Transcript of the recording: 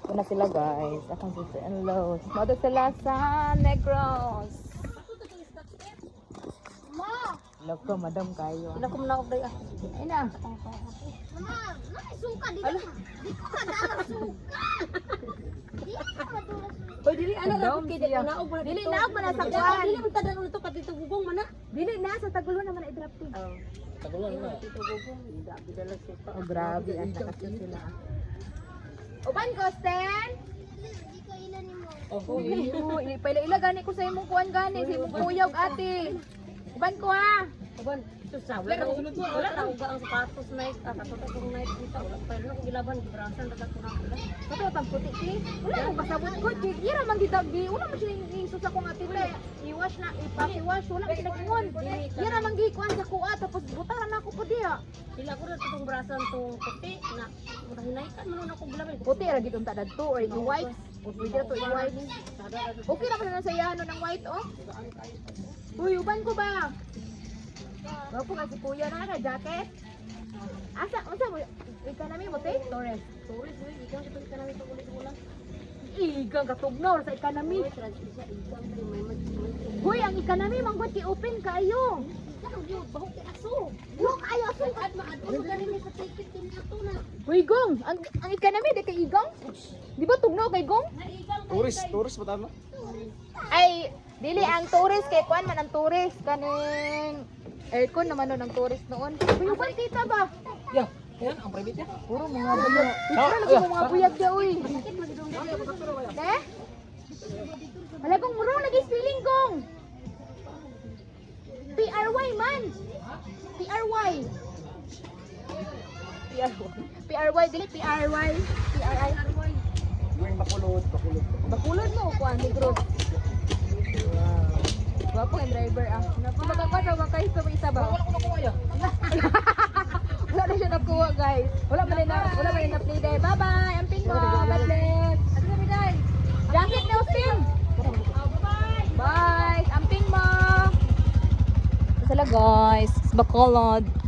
Ito na sila guys. Akong sister-in-law. Mado sila sa Negros. Loko, madam kayo. Sila ko muna day ah. Ay na. Mama, suka dito. Di ko madalas suka. Di ko madalas. Hoy dili ana ra Madam kay siya. naog na. Dili naog pa na sa kwan. Dili man tadan ulit ka dito gugong mana. Dili na sa Tagulo naman i-drafting. Tagulan na. Dito gugong, dabi dala siya. Oh, grabe ang takas sila. Uban ko, Sten. Di ko ilan ni mo. Oh, Paila gani ko sa imong kuan gani, sa imong kuyog ate. Uban ko ha. Uban, ito sa wala na uga ang sapatos na katotoo kong night dito. Wala pa rin ako gilaban gibrasan dagat ko na wala. Kato tang puti ti. Wala ko kasabot ko, gira man gid di. Wala man siya isus ako nga tile. I-wash na, ipapi-wash, wala man nag-ingon. Gira man gi kuan sa kuha tapos butaran ako pa diha. Sila ko na itong brasan tong puti na mutahinay kan man ako gilaban. Puti ra gid unta dadto or i-wipe. O pwede to i-wipe. Okay na pala sa yano ng white oh. Uy, uban ko ba? Bago nga si kuya na jacket. Asa, unsa mo? Economy mo te? Torres. Turis mo igang ito ka namin itong ulit-ulang. Igang katugnaw sa economy. Transisya igang tayo may mag-mag. Hoy, ang economy manggod ki open kayo. Ano yun? Bahok kay aso. Look, ayo aso. At maadto ganin ni sa ticket din ato na. Hoy, Gong, ang economy di kay Igong? Di ba tugnaw kay Gong? Turis ba tama? Ay, dili ang tourist kay kuan man ang tourist kaning aircon naman nun ang tourist noon. Uy, uban kita ba? Yeah, yan ang private yan. Puro mga buyag. Picture lagi mo mga buyag dia uy. De? Wala kong murong lagi spelling kong. PRY man. PRY. PRY dili PRY. PRI. Yung bakulod. Bakulod mo kuan negro. Wow. Gwapo ang driver ah. Napakaganda daw kay sa isa ba? Wala ko nakuha yan. Wala na siya nakuha guys. Wala man na play day. Bye bye. Amping mo. God bless. Ano na biday? Jacket na Austin. Bye. Bye. Amping mo. Sila guys. Bacolod.